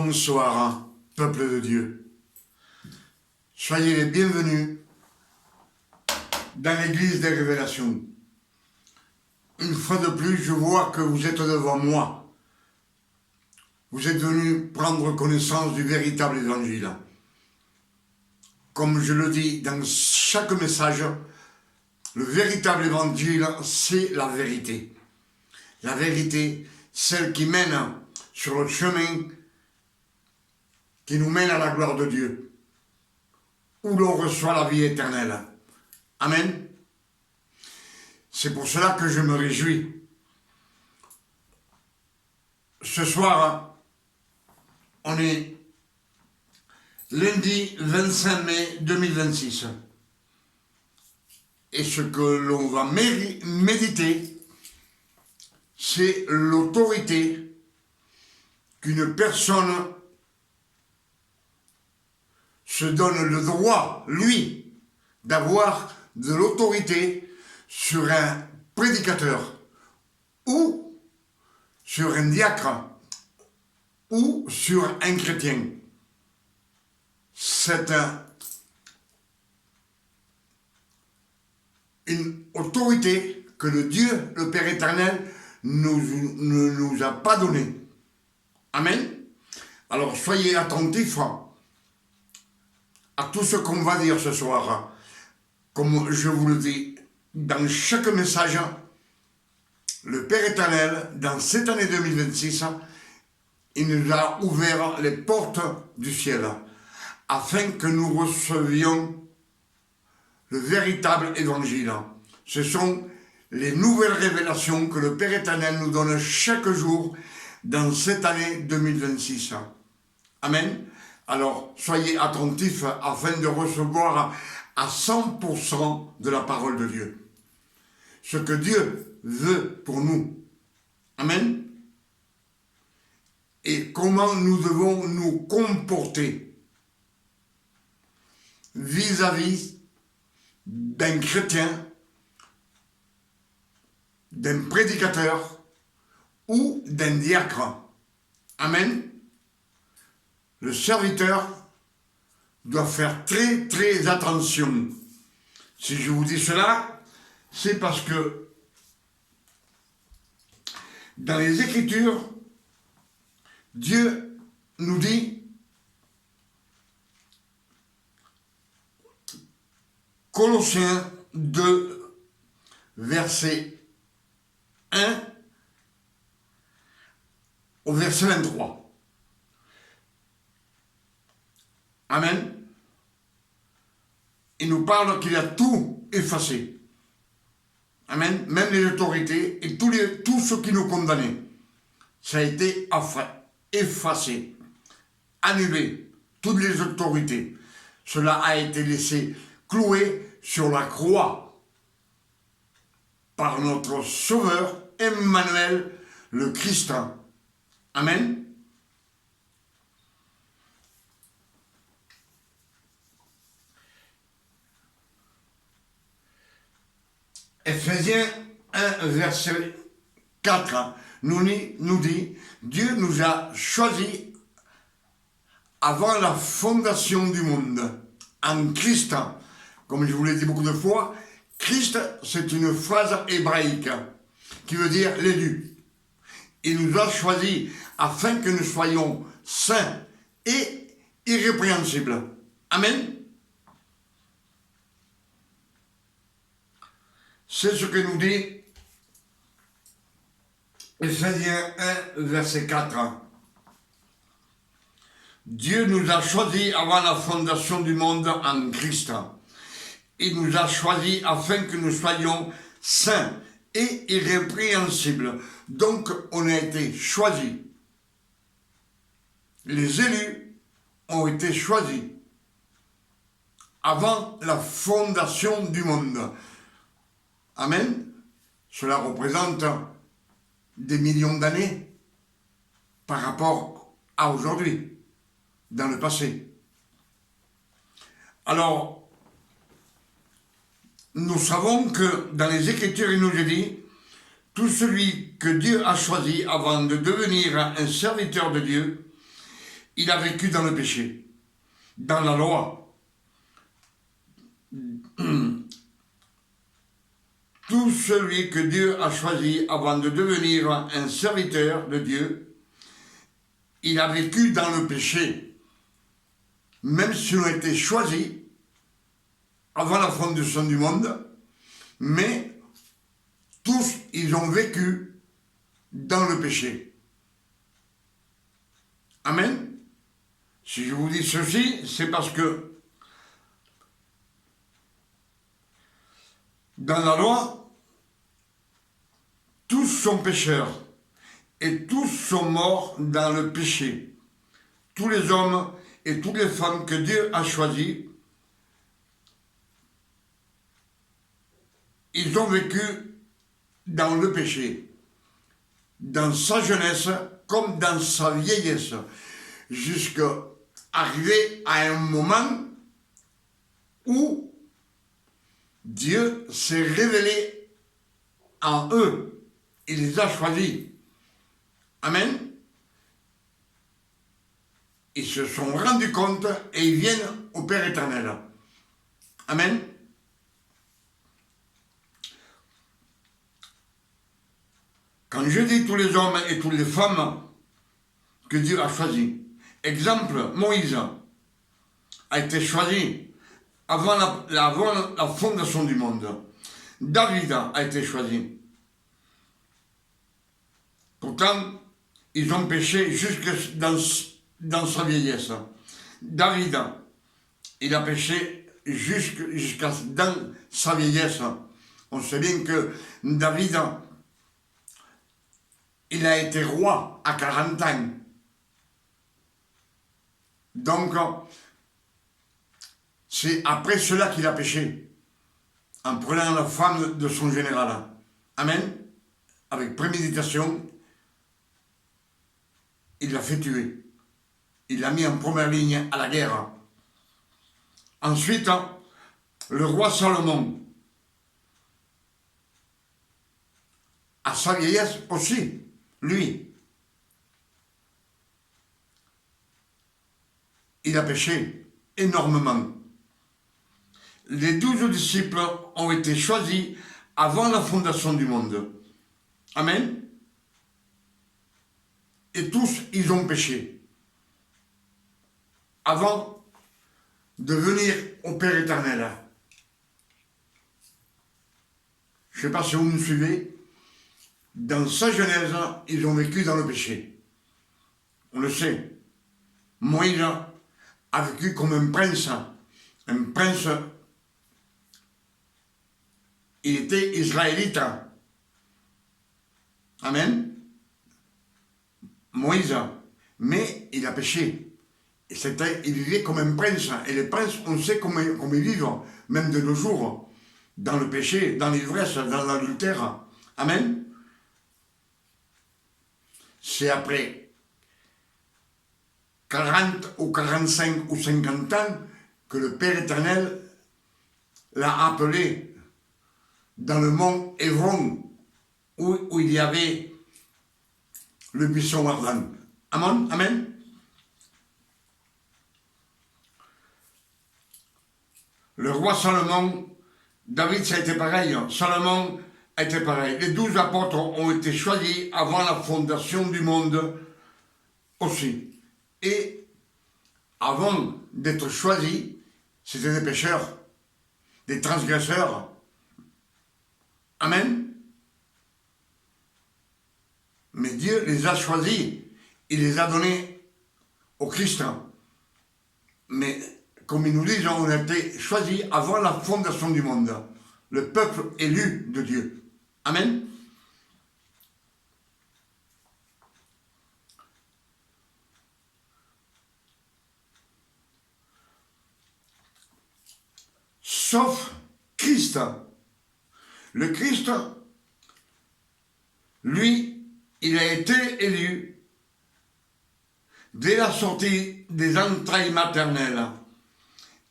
Bonsoir, peuple de Dieu. Soyez les bienvenus dans l'église des révélations. Une fois de plus, je vois que vous êtes devant moi. Vous êtes venus prendre connaissance du véritable évangile. Comme je le dis dans chaque message, le véritable évangile, c'est la vérité. La vérité, celle qui mène sur le chemin qui nous mène à la gloire de Dieu, où l'on reçoit la vie éternelle. Amen. C'est pour cela que je me réjouis. Ce soir, on est lundi 25 mai 2026. Et ce que l'on va méditer, c'est l'autorité qu'une personne se donne le droit, lui, d'avoir de l'autorité sur un prédicateur ou sur un diacre ou sur un chrétien. C'est une autorité que le Dieu, le Père éternel, ne nous a pas donnée. Amen. Alors soyez attentifs à tout ce qu'on va dire ce soir. Comme je vous le dis, dans chaque message, le Père éternel, dans cette année 2026, il nous a ouvert les portes du ciel, afin que nous recevions le véritable évangile. Ce sont les nouvelles révélations que le Père éternel nous donne chaque jour dans cette année 2026. Amen. Alors, soyez attentifs afin de recevoir à 100% de la parole de Dieu. Ce que Dieu veut pour nous. Amen. Et comment nous devons nous comporter vis-à-vis d'un chrétien, d'un prédicateur ou d'un diacre. Amen. Le serviteur doit faire très très attention. Si je vous dis cela, c'est parce que dans les Écritures, Dieu nous dit, Colossiens 2, verset 1 au verset 23. Amen. Il nous parle qu'il a tout effacé. Amen. Même les autorités et tout ce qui nous condamnait. Ça a été effacé, annulé. Toutes les autorités. Cela a été laissé cloué sur la croix par notre Sauveur Emmanuel, le Christ. Amen. Ephésiens 1, verset 4 nous dit, Dieu nous a choisis avant la fondation du monde, en Christ. Comme je vous l'ai dit beaucoup de fois, Christ, c'est une phrase hébraïque qui veut dire l'élu. Il nous a choisis afin que nous soyons saints et irrépréhensibles. Amen. C'est ce que nous dit Ephésiens 1, verset 4. Dieu nous a choisis avant la fondation du monde en Christ. Il nous a choisis afin que nous soyons saints et irrépréhensibles. Donc, on a été choisis. Les élus ont été choisis avant la fondation du monde. Amen. Cela représente des millions d'années par rapport à aujourd'hui, dans le passé. Alors, nous savons que dans les Écritures, il nous est dit, tout celui que Dieu a choisi avant de devenir un serviteur de Dieu, il a vécu dans le péché, dans la loi. Tout celui que Dieu a choisi avant de devenir un serviteur de Dieu, il a vécu dans le péché. Même s'ils ont été choisis avant la fondation du monde, mais tous, ils ont vécu dans le péché. Amen. Si je vous dis ceci, c'est parce que dans la loi, tous sont pécheurs et tous sont morts dans le péché. Tous les hommes et toutes les femmes que Dieu a choisis, ils ont vécu dans le péché, dans sa jeunesse comme dans sa vieillesse, jusqu'à arriver à un moment où Dieu s'est révélé en eux. Il les a choisis. Amen. Ils se sont rendus compte et ils viennent au Père éternel. Amen. Quand je dis tous les hommes et toutes les femmes que Dieu a choisis, exemple, Moïse a été choisi avant la fondation du monde. David a été choisi. Pourtant, ils ont péché jusque dans sa vieillesse. David, il a péché jusqu'à dans sa vieillesse. On sait bien que David, il a été roi à 40 ans. Donc, c'est après cela qu'il a péché, en prenant la femme de son général. Amen. Avec préméditation, il l'a fait tuer. Il l'a mis en première ligne à la guerre. Ensuite, le roi Salomon, à sa vieillesse aussi, lui, il a péché énormément. Les 12 disciples ont été choisis avant la fondation du monde. Amen. Et tous, ils ont péché. Avant de venir au Père éternel. Je ne sais pas si vous me suivez. Dans sa genèse, ils ont vécu dans le péché. On le sait. Moïse a vécu comme un prince. Un prince, il était israélite. Amen. Moïse, mais il a péché. Et il vivait comme un prince. Et les princes, on sait comment ils vivent, même de nos jours, dans le péché, dans l'ivresse, dans l'adultère. Amen. C'est après 40 ou 45 ou 50 ans que le Père éternel l'a appelé dans le mont Évron, où il y avait le buisson ardent. Amen. Amen. Le roi Salomon, David, ça a été pareil. Salomon a été pareil. Les 12 apôtres ont été choisis avant la fondation du monde aussi. Et avant d'être choisis, c'était des pécheurs, des transgresseurs. Amen. Mais Dieu les a choisis. Il les a donnés au Christ. Mais comme ils nous disent, on a été choisis avant la fondation du monde. Le peuple élu de Dieu. Amen. Sauf Christ. Le Christ, lui, il a été élu dès la sortie des entrailles maternelles.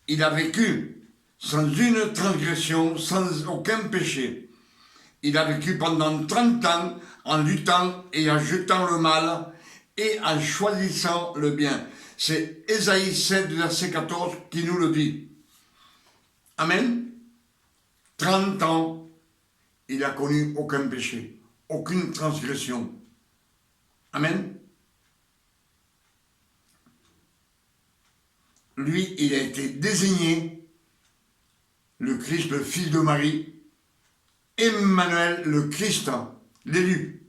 Il a vécu sans une transgression, sans aucun péché. Il a vécu pendant 30 ans en luttant et en jetant le mal et en choisissant le bien. C'est Ésaïe 7, verset 14 qui nous le dit. Amen. 30 ans, il n'a connu aucun péché, aucune transgression. Amen. Lui, il a été désigné le Christ, le fils de Marie, Emmanuel, le Christ, l'élu,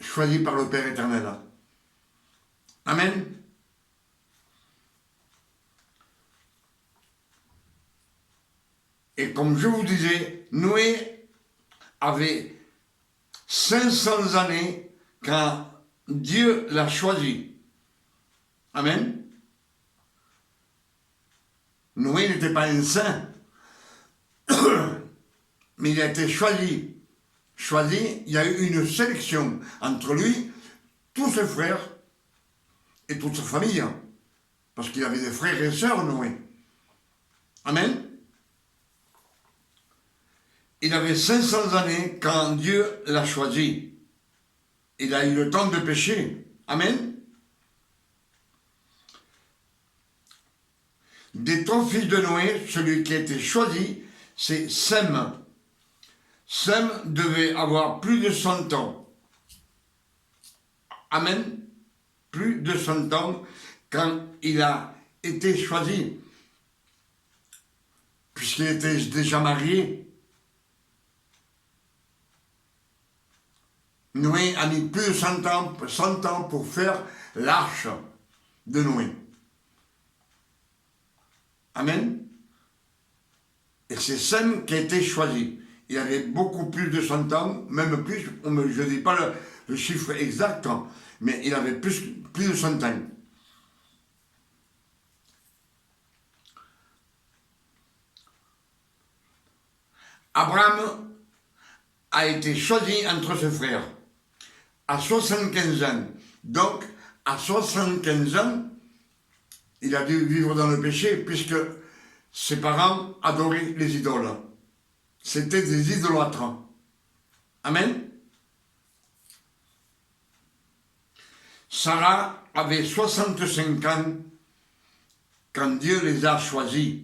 choisi par le Père éternel. Amen. Et comme je vous disais, Noé avait 500 années quand Dieu l'a choisi. Amen. Noé n'était pas un saint, mais il a été choisi. Choisi, il y a eu une sélection entre lui, tous ses frères et toute sa famille. Parce qu'il avait des frères et sœurs, Noé. Amen. Il avait 500 années quand Dieu l'a choisi. Il a eu le temps de pécher. Amen. Des 3 fils de Noé, celui qui a été choisi, c'est Sem. Sem devait avoir plus de 100 ans. Amen. Plus de 100 ans quand il a été choisi. Puisqu'il était déjà marié. Noé a mis plus de 100 ans pour faire l'arche de Noé. Amen. Et c'est Sem qui a été choisi. Il avait beaucoup plus de 100 ans, même plus, je ne dis pas le chiffre exact, mais il avait plus de 100 ans. Abraham a été choisi entre ses frères à 75 ans. Donc, à 75 ans, il a dû vivre dans le péché puisque ses parents adoraient les idoles. C'était des idolâtres. Amen. Sarah avait 65 ans quand Dieu les a choisis.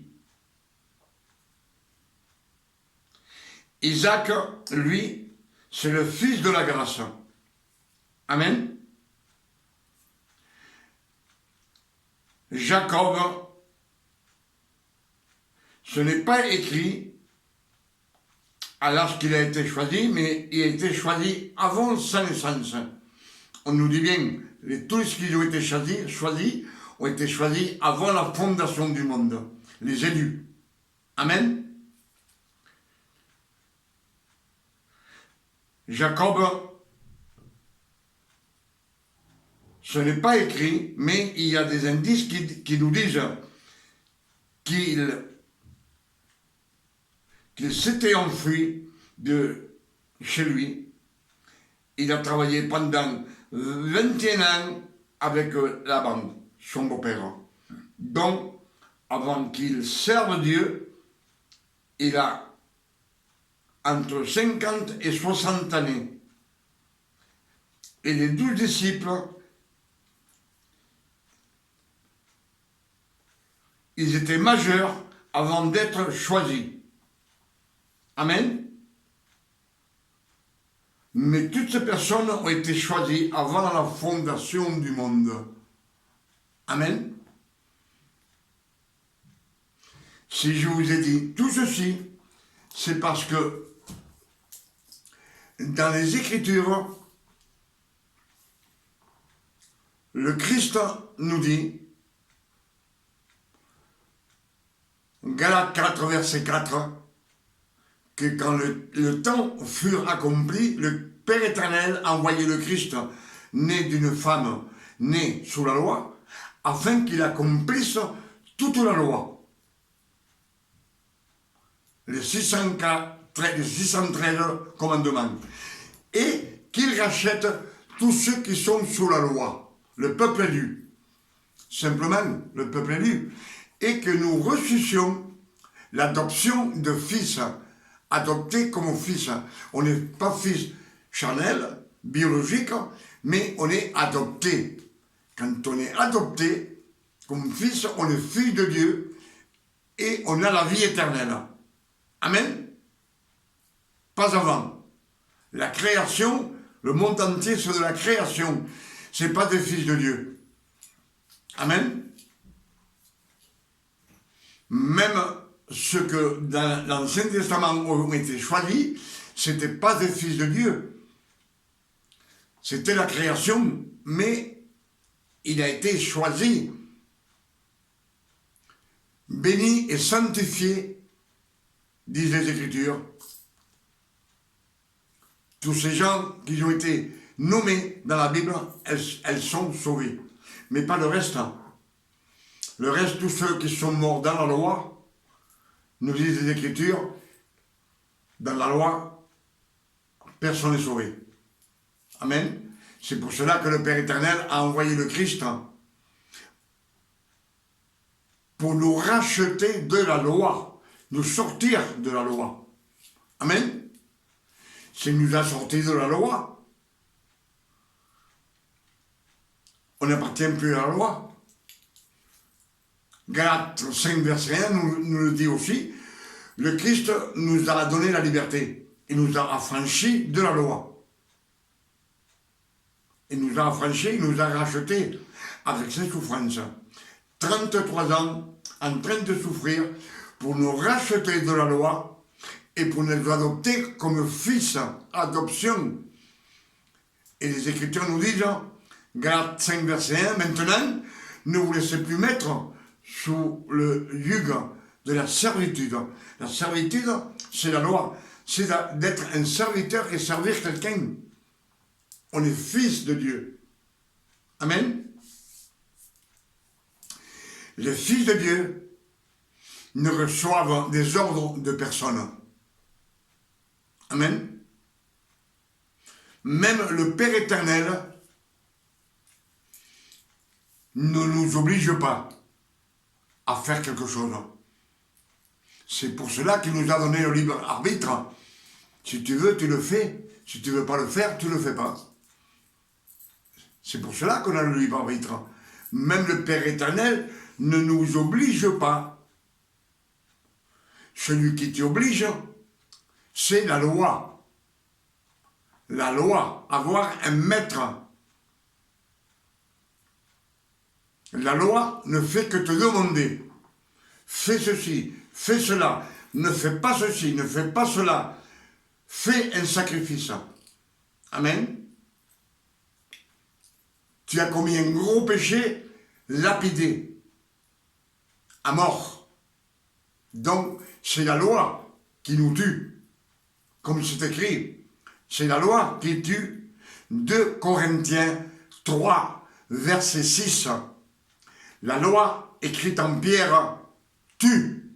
Isaac, lui, c'est le fils de la grâce. Amen. Jacob, ce n'est pas écrit à l'âge qu'il a été choisi, mais il a été choisi avant sa naissance. On nous dit bien, tous ceux qui ont été choisis ont été choisis avant la fondation du monde, les élus. Amen. Jacob, ce n'est pas écrit, mais il y a des indices qui nous disent qu'il s'était enfui de chez lui. Il a travaillé pendant 21 ans avec Laban, son beau-père. Donc, avant qu'il serve Dieu, il a entre 50 et 60 années. Et les 12 disciples, ils étaient majeurs avant d'être choisis. Amen. Mais toutes ces personnes ont été choisies avant la fondation du monde. Amen. Si je vous ai dit tout ceci, c'est parce que dans les Écritures, le Christ nous dit, Galates 4, verset 4, que quand le temps fut accompli, le Père éternel a envoyé le Christ, né d'une femme, née sous la loi, afin qu'il accomplisse toute la loi. Les 613 commandements. Et qu'il rachète tous ceux qui sont sous la loi, le peuple élu. Simplement, le peuple élu. Et que nous reçussions l'adoption de fils, adopté comme fils. On n'est pas fils charnel, biologique, mais on est adopté. Quand on est adopté comme fils, on est fils de Dieu et on a la vie éternelle. Amen. Pas avant. La création, le monde entier, c'est de la création. Ce n'est pas des fils de Dieu. Amen. Même ceux que dans l'Ancien Testament ont été choisis, ce n'étaient pas des fils de Dieu. C'était la création, mais il a été choisi, béni et sanctifié, disent les Écritures. Tous ces gens qui ont été nommés dans la Bible, elles sont sauvées. Mais pas le reste. Le reste, tous ceux qui sont morts dans la loi, nous disent les Écritures, dans la loi, personne n'est sauvé. Amen. C'est pour cela que le Père éternel a envoyé le Christ pour nous racheter de la loi, nous sortir de la loi. Amen. S'il nous a sortis de la loi, on n'appartient plus à la loi. Galates 5, verset 1 nous le dit aussi, le Christ nous a donné la liberté. Il nous a affranchis de la loi. Il nous a affranchis, il nous a rachetés avec ses souffrances. 33 ans en train de souffrir pour nous racheter de la loi et pour nous adopter comme fils, adoption. Et les Écritures nous disent, Galates 5, verset 1, maintenant, ne vous laissez plus mettre sous le yugo de la servitude. La servitude, c'est la loi. C'est d'être un serviteur et servir quelqu'un. On est fils de Dieu. Amen. Les fils de Dieu ne reçoivent des ordres de personne. Amen. Même le Père éternel ne nous oblige pas à faire quelque chose. C'est pour cela qu'il nous a donné le libre arbitre. Si tu veux, tu le fais. Si tu ne veux pas le faire, tu ne le fais pas. C'est pour cela qu'on a le libre arbitre. Même le Père éternel ne nous oblige pas. Celui qui t'oblige, c'est la loi. La loi, avoir un maître. La loi ne fait que te demander, fais ceci, fais cela, ne fais pas ceci, ne fais pas cela, fais un sacrifice. Amen. Tu as commis un gros péché, lapidé, à mort. Donc, c'est la loi qui nous tue, comme c'est écrit. C'est la loi qui tue. 2 Corinthiens 3, verset 6. La loi écrite en pierre tue.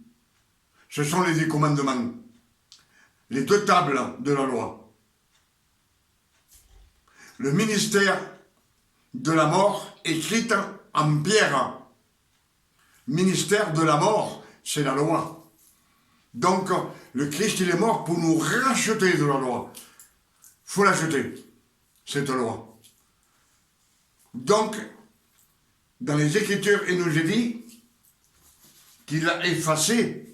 Ce sont les 10 commandements. Les 2 tables de la loi. Le ministère de la mort écrite en pierre. Ministère de la mort, c'est la loi. Donc, le Christ, il est mort pour nous racheter de la loi. Il faut l'acheter, cette loi. Donc, dans les Écritures, il nous est dit qu'il a effacé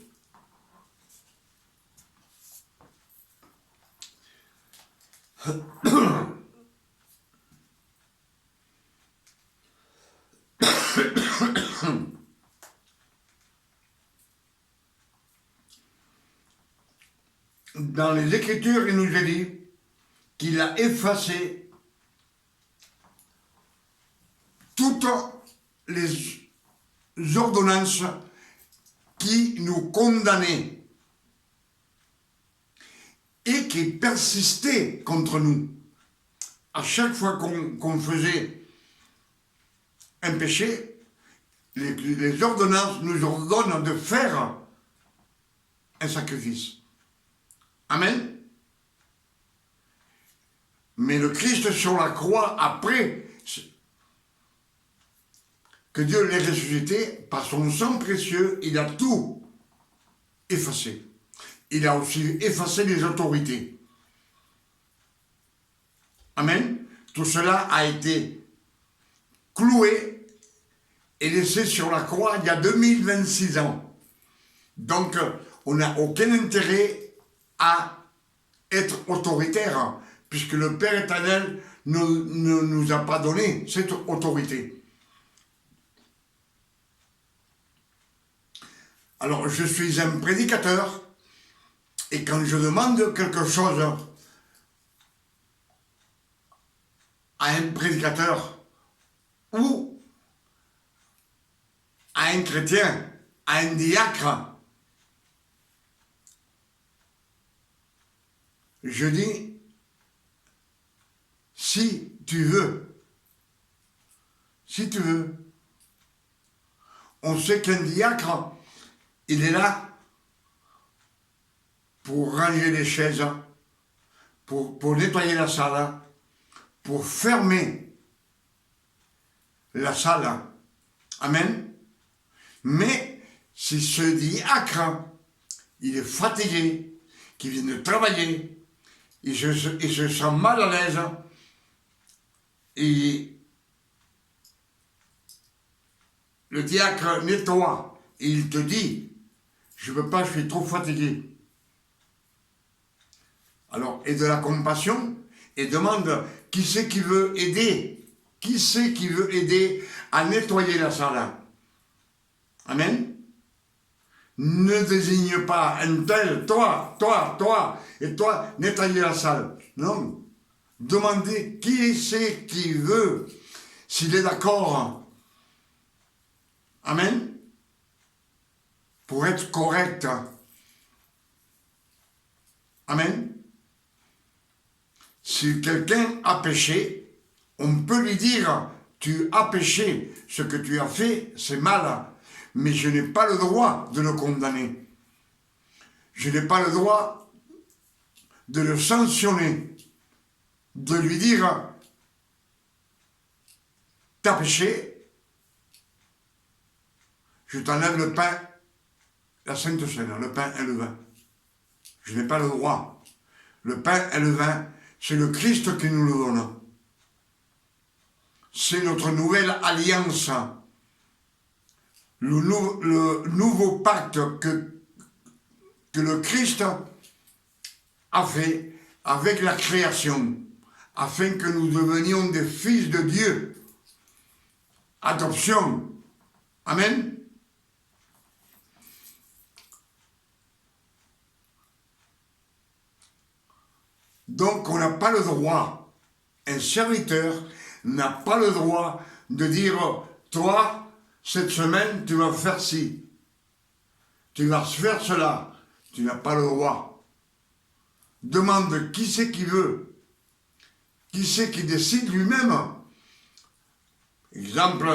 dans les Écritures, il nous est dit qu'il a effacé toutes les ordonnances qui nous condamnaient et qui persistaient contre nous. À chaque fois qu'on faisait un péché, les ordonnances nous ordonnent de faire un sacrifice. Amen. Mais le Christ sur la croix, après que Dieu l'ait ressuscité, par son sang précieux, il a tout effacé. Il a aussi effacé les autorités. Amen. Tout cela a été cloué et laissé sur la croix il y a 2026 ans. Donc, on n'a aucun intérêt à être autoritaire, puisque le Père éternel ne nous a pas donné cette autorité. Alors, je suis un prédicateur, et quand je demande quelque chose à un prédicateur ou à un chrétien, à un diacre, je dis, si tu veux, on sait qu'un diacre, il est là pour ranger les chaises, pour nettoyer la salle, pour fermer la salle. Amen. Mais si ce diacre, il est fatigué, qu'il vient de travailler, il se sent mal à l'aise, et le diacre nettoie, et il te dit, je ne peux pas, je suis trop fatigué. Alors, aie de la compassion et demande qui c'est qui veut aider. Qui c'est qui veut aider à nettoyer la salle? Amen. Ne désigne pas un tel, toi, et toi, nettoyer la salle. Non. Demandez qui c'est qui veut, s'il est d'accord. Amen. Pour être correct. Amen. Si quelqu'un a péché, on peut lui dire, tu as péché, ce que tu as fait, c'est mal, mais je n'ai pas le droit de le condamner. Je n'ai pas le droit de le sanctionner, de lui dire, tu as péché, je t'enlève le pain, la Sainte Seine, le pain et le vin. Je n'ai pas le droit. Le pain et le vin, c'est le Christ qui nous le donne. C'est notre nouvelle alliance. Le nouveau pacte que le Christ a fait avec la création, afin que nous devenions des fils de Dieu. Adoption. Amen. Donc on n'a pas le droit, un serviteur n'a pas le droit de dire, toi, cette semaine, tu vas faire ci, tu vas faire cela, tu n'as pas le droit. Demande qui c'est qui veut, qui c'est qui décide lui-même. Exemple,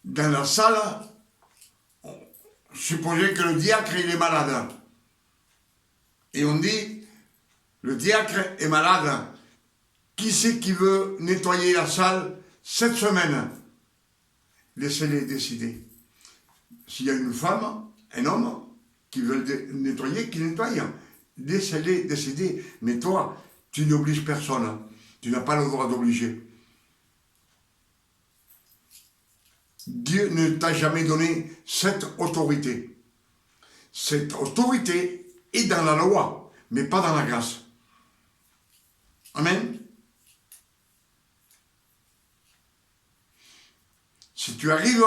dans la salle, supposez que le diacre il est malade. Et on dit, le diacre est malade. Qui c'est qui veut nettoyer la salle cette semaine? Laissez-les décider. S'il y a une femme, un homme qui veut nettoyer, qui nettoie. Laissez-les décider. Mais toi, tu n'obliges personne. Tu n'as pas le droit d'obliger. Dieu ne t'a jamais donné cette autorité. Cette autorité est dans la loi, mais pas dans la grâce. Amen. Si tu arrives,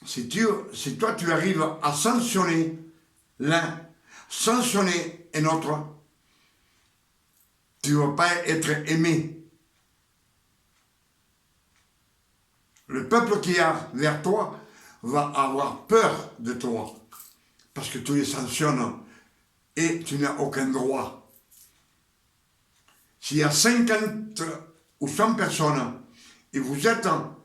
si toi tu arrives à sanctionner l'un, sanctionner un autre, tu ne vas pas être aimé. Le peuple qui a vers toi va avoir peur de toi, parce que tu les sanctionnes et tu n'as aucun droit. S'il y a 50 ou 100 personnes et vous êtes en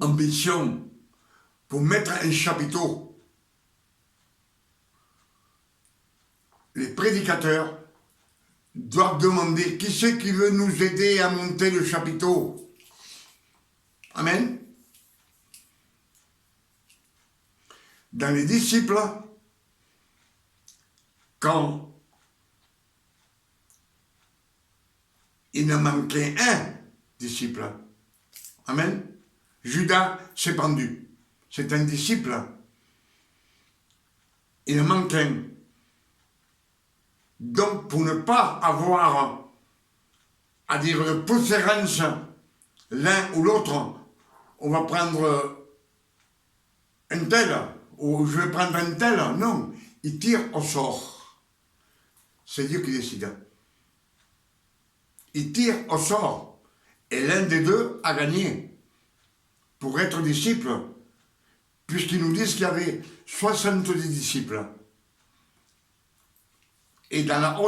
mission pour mettre un chapiteau, les prédicateurs doivent demander qui c'est qui veut nous aider à monter le chapiteau. Amen. Dans les disciples, quand il ne manquait un disciple. Amen. Judas s'est pendu. C'est un disciple. Il en manque un. Donc, pour ne pas avoir à dire de préférence l'un ou l'autre, on va prendre un tel, ou je vais prendre un tel. Non, il tire au sort. C'est Dieu qui décide. Il tire au sort. Et l'un des deux a gagné pour être disciple, puisqu'ils nous disent qu'il y avait 70 disciples. Et dans la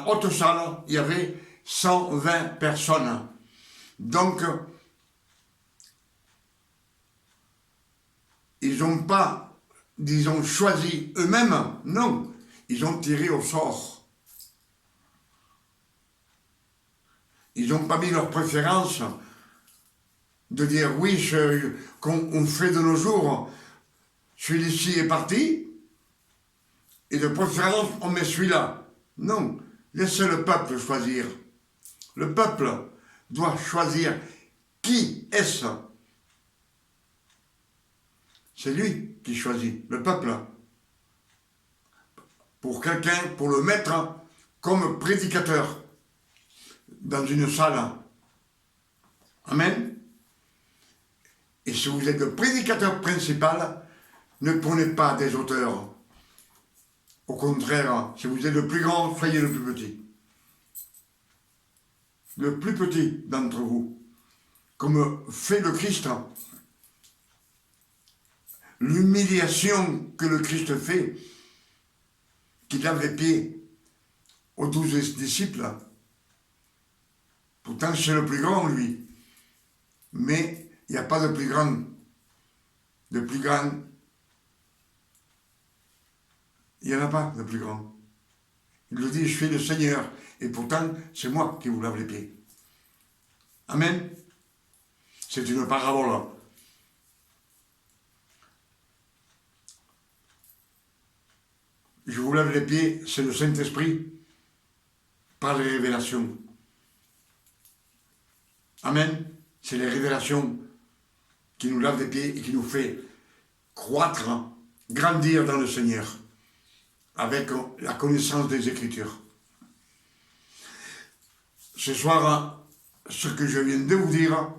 haute salle, il y avait 120 personnes. Donc, ils n'ont pas, disons, choisi eux-mêmes. Non, ils ont tiré au sort. Ils n'ont pas mis leur préférence de dire oui, qu'on fait de nos jours, celui-ci est parti, et de préférence, on met celui-là. Non, laissez le peuple choisir. Le peuple doit choisir qui est-ce. C'est lui qui choisit, le peuple. Pour quelqu'un, pour le mettre comme prédicateur dans une salle. Amen. Et si vous êtes le prédicateur principal, ne prenez pas des auteurs. Au contraire, si vous êtes le plus grand, soyez le plus petit. Le plus petit d'entre vous. Comme fait le Christ. L'humiliation que le Christ fait, qu'il lave les pieds aux 12 disciples. Pourtant, c'est le plus grand, lui. Mais il n'y a pas de plus grand. De plus grand. Il n'y en a pas de plus grand. Il le dit, je suis le Seigneur. Et pourtant, c'est moi qui vous lave les pieds. Amen. C'est une parabole. Je vous lave les pieds, c'est le Saint-Esprit par les révélations. Amen. C'est les révélations qui nous lavent les pieds et qui nous fait croître, grandir dans le Seigneur avec la connaissance des Écritures. Ce soir, ce que je viens de vous dire,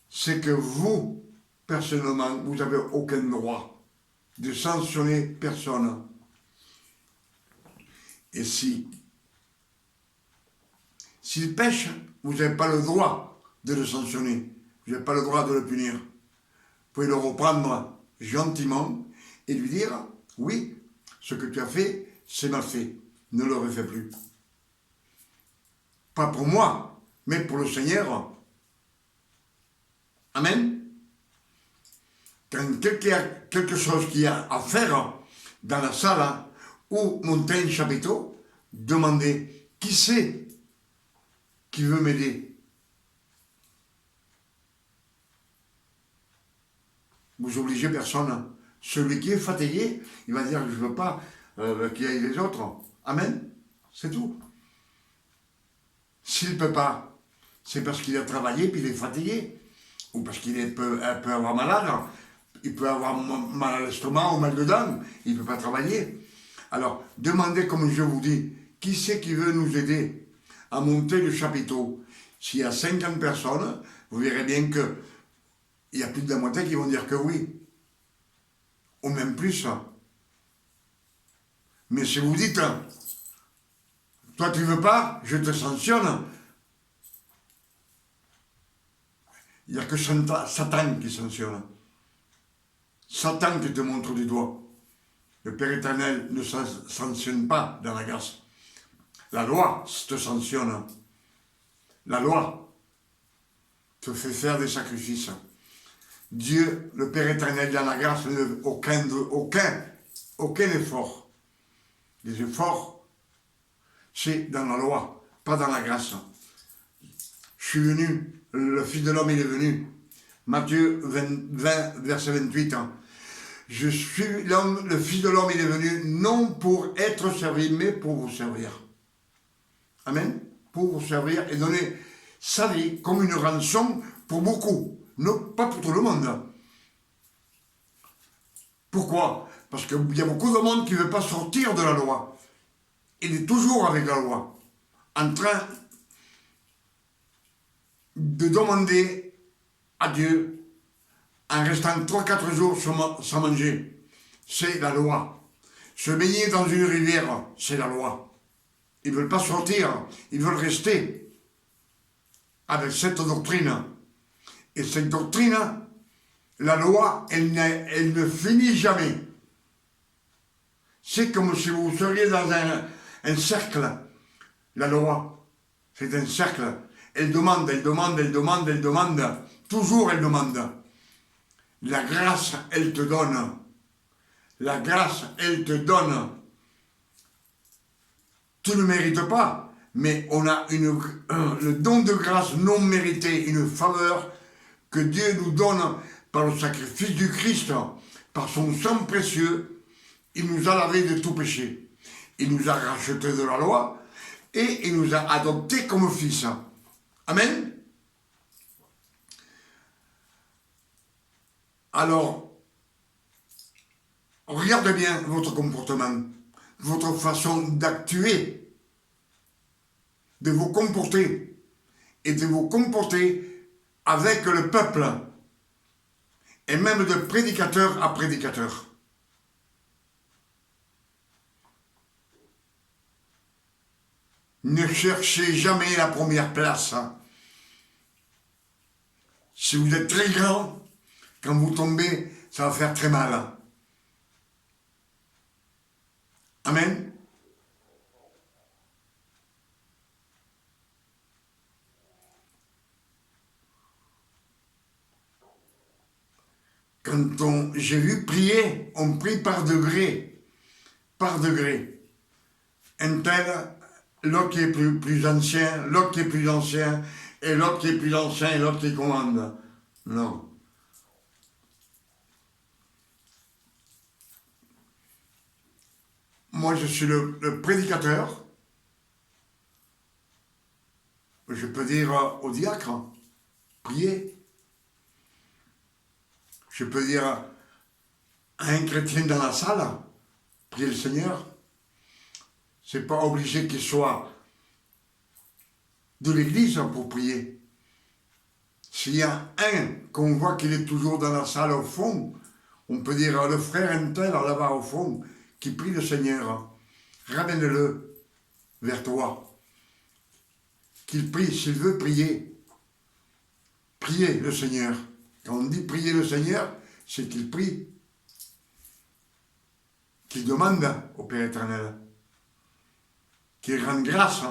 c'est que vous, personnellement, vous n'avez aucun droit de sanctionner personne. Et s'il pêche, vous n'avez pas le droit de le sanctionner. Vous n'avez pas le droit de le punir. Vous pouvez le reprendre gentiment et lui dire, oui, ce que tu as fait, c'est mal fait. Ne le refais plus. Pas pour moi, mais pour le Seigneur. Amen. Quand quelqu'un a quelque chose qu'il y a à faire dans la salle ou monter un chapiteau, demandez qui c'est qui veut m'aider. Vous obligez personne. Celui qui est fatigué, il va dire que je ne veux pas qu'il y ait les autres. Amen. C'est tout. S'il ne peut pas, c'est parce qu'il a travaillé puis il est fatigué. Ou parce qu'il peut avoir malade. Il peut avoir mal à l'estomac ou mal dedans. Il ne peut pas travailler. Alors, demandez, comme je vous dis, qui c'est qui veut nous aider à monter le chapiteau. S'il y a 50 personnes, vous verrez bien qu'il y a plus de la moitié qui vont dire que oui. Ou même plus. Mais si vous dites, toi tu veux pas, je te sanctionne. Il n'y a que Satan qui sanctionne. Satan qui te montre du doigt. Le Père éternel ne sanctionne pas dans la grâce. La loi te sanctionne. La loi te fait faire des sacrifices. Dieu, le Père éternel dans la grâce, ne veut aucun effort. Les efforts, c'est dans la loi, pas dans la grâce. Je suis venu, le Fils de l'homme il est venu. Matthieu 20, verset 28. Je suis l'homme, le Fils de l'homme, il est venu non pour être servi, mais pour vous servir. Amen. Pour vous servir et donner sa vie comme une rançon pour beaucoup, non pas pour tout le monde. Pourquoi? Parce qu'il y a beaucoup de monde qui ne veut pas sortir de la loi. Il est toujours avec la loi, en train de demander à Dieu, en restant 3-4 jours sans manger. C'est la loi. Se baigner dans une rivière, c'est la loi. Ils ne veulent pas sortir, ils veulent rester avec cette doctrine. Et cette doctrine, la loi, elle ne finit jamais. C'est comme si vous seriez dans un cercle. La loi, c'est un cercle. Elle demande, elle demande, elle demande, elle demande. Toujours elle demande. La grâce, elle te donne. La grâce, elle te donne. Tu ne mérites pas, mais on a le don de grâce non mérité, une faveur que Dieu nous donne par le sacrifice du Christ, par son sang précieux. Il nous a lavé de tout péché. Il nous a rachetés de la loi et il nous a adoptés comme fils. Amen. Alors, regardez bien votre comportement, votre façon d'actuer, de vous comporter et de vous comporter avec le peuple et même de prédicateur à prédicateur. Ne cherchez jamais la première place. Si vous êtes très grand, quand vous tombez, ça va faire très mal. Amen. Quand j'ai vu prier, on prie par degré. Par degré. Un tel, l'autre qui est plus ancien, l'autre qui est plus ancien, et l'autre qui est plus ancien, et l'autre qui commande. Non. Moi, je suis le prédicateur. Je peux dire au diacre, priez. Je peux dire à un chrétien dans la salle, priez le Seigneur. C'est pas obligé qu'il soit de l'église pour prier. S'il y a un qu'on voit qu'il est toujours dans la salle au fond, on peut dire le frère un tel là-bas au fond, qui prie le Seigneur, ramène-le vers toi. Qu'il prie, s'il veut prier. Priez le Seigneur. Quand on dit prier le Seigneur, c'est qu'il prie. Qu'il demande au Père éternel. Qu'il rende grâce.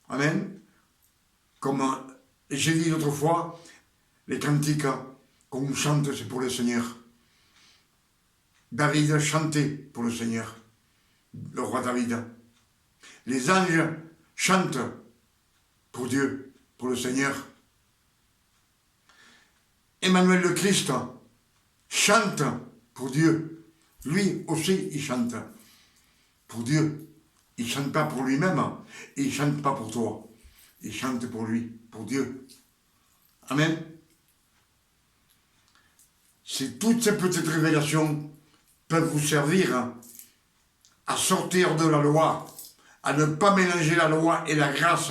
Amen. Comme j'ai dit l'autre fois, les cantiques qu'on chante, c'est pour le Seigneur. David chantait pour le Seigneur, le roi David. Les anges chantent pour Dieu, pour le Seigneur. Emmanuel le Christ chante pour Dieu. Lui aussi, il chante pour Dieu. Il ne chante pas pour lui-même, et il ne chante pas pour toi. Il chante pour lui, pour Dieu. Amen. Si toutes ces petites révélations peuvent vous servir à sortir de la loi, à ne pas mélanger la loi et la grâce,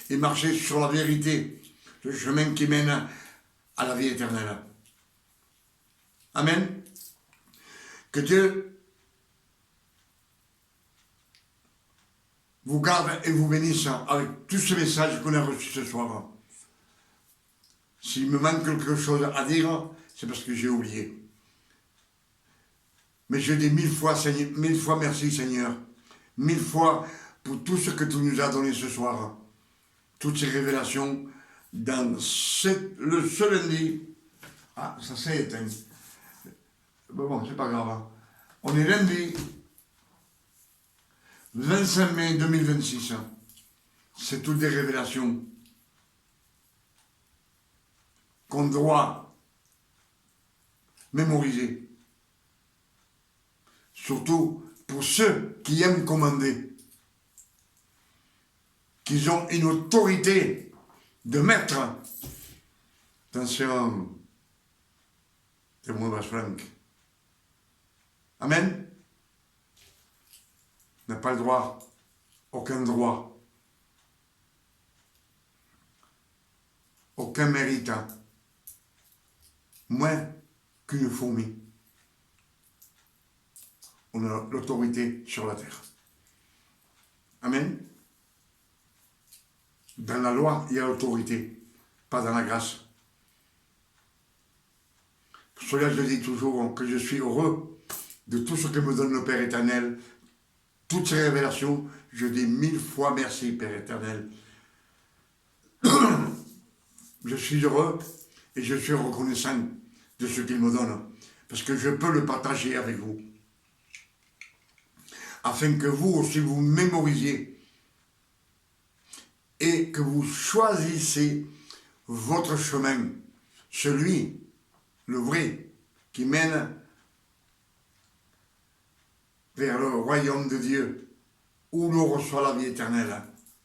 et marcher sur la vérité, le chemin qui mène à la vie éternelle. Amen. Que Dieu vous garde et vous bénisse avec tous ces messages qu'on a reçus ce soir. S'il me manque quelque chose à dire, c'est parce que j'ai oublié. Mais je dis 1000 fois, Seigneur, 1000 fois merci Seigneur. 1000 fois pour tout ce que tu nous as donné ce soir. Toutes ces révélations dans ce lundi. Ah, ça s'est éteint. Bon, c'est pas grave. On est lundi 25 mai 2026. C'est toutes des révélations qu'on doit mémoriser. Surtout pour ceux qui aiment commander, qui ont une autorité de maître. Attention, c'est moi, Franck. Amen. N'a pas le droit, aucun droit, aucun mérite, moins qu'une fourmi. On a l'autorité sur la terre. Amen. Dans la loi, il y a l'autorité, pas dans la grâce. Pour cela, je dis toujours que je suis heureux de tout ce que me donne le Père éternel. Toutes ces révélations, je dis 1000 fois merci, Père éternel. Je suis heureux et je suis reconnaissant de ce qu'il me donne, parce que je peux le partager avec vous, afin que vous aussi vous mémorisiez et que vous choisissez votre chemin, celui, le vrai, qui mène vers le royaume de Dieu, où l'on reçoit la vie éternelle.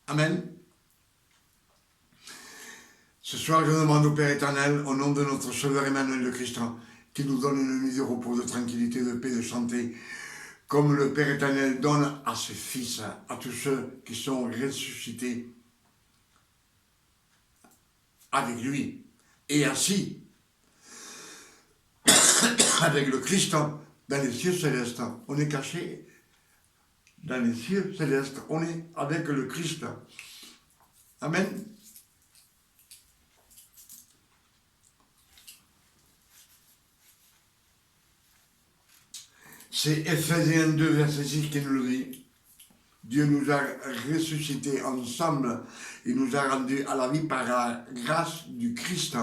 Amen. Ce soir, je demande au Père éternel, au nom de notre Sauveur Emmanuel le Christ, qui nous donne une nuit de repos, de tranquillité, de paix, de santé, comme le Père éternel donne à ses fils, à tous ceux qui sont ressuscités avec lui, et assis avec le Christ dans les cieux célestes. On est caché dans les cieux célestes, on est avec le Christ. Amen. C'est Ephésiens 2, verset 6 qui nous le dit. Dieu nous a ressuscités ensemble. Il nous a rendus à la vie par la grâce du Christ.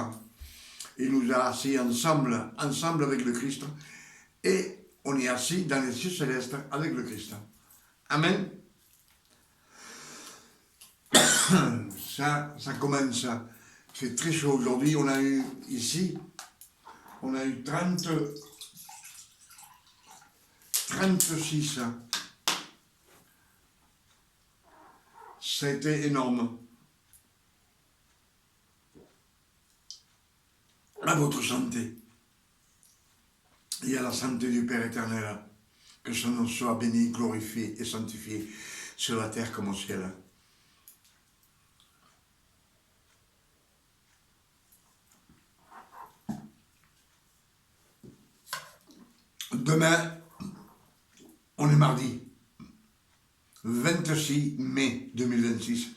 Il nous a assis ensemble avec le Christ. Et on est assis dans les cieux célestes avec le Christ. Amen. Ça commence. C'est très chaud. Aujourd'hui, on a eu ici, on a eu 36. Ça a été énorme. À votre santé. Et à la santé du Père éternel. Que son nom soit béni, glorifié et sanctifié sur la terre comme au ciel. Demain, on est mardi, 26 mai 2026.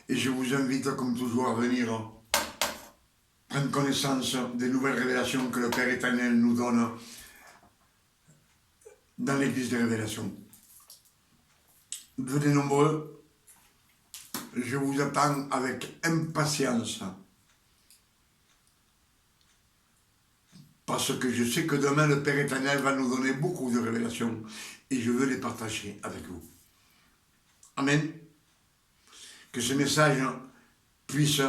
Et je vous invite, comme toujours, à venir prendre connaissance des nouvelles révélations que le Père éternel nous donne dans l'église des révélations. Venez nombreux, je vous attends avec impatience. Parce que je sais que demain, le Père éternel va nous donner beaucoup de révélations et je veux les partager avec vous. Amen. Que ce message puisse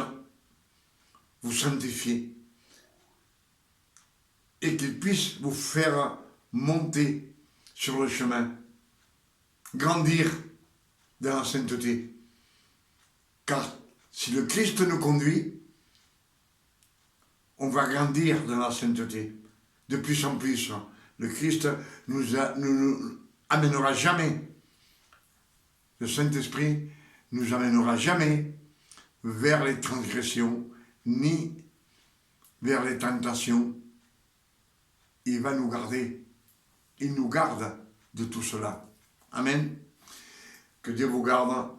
vous sanctifier et qu'il puisse vous faire monter sur le chemin, grandir dans la sainteté. Car si le Christ nous conduit, on va grandir dans la sainteté. De plus en plus, le Christ nous amènera jamais, le Saint-Esprit nous amènera jamais vers les transgressions, ni vers les tentations. Il va nous garder. Il nous garde de tout cela. Amen. Que Dieu vous garde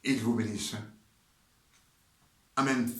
et il vous bénisse. Amen.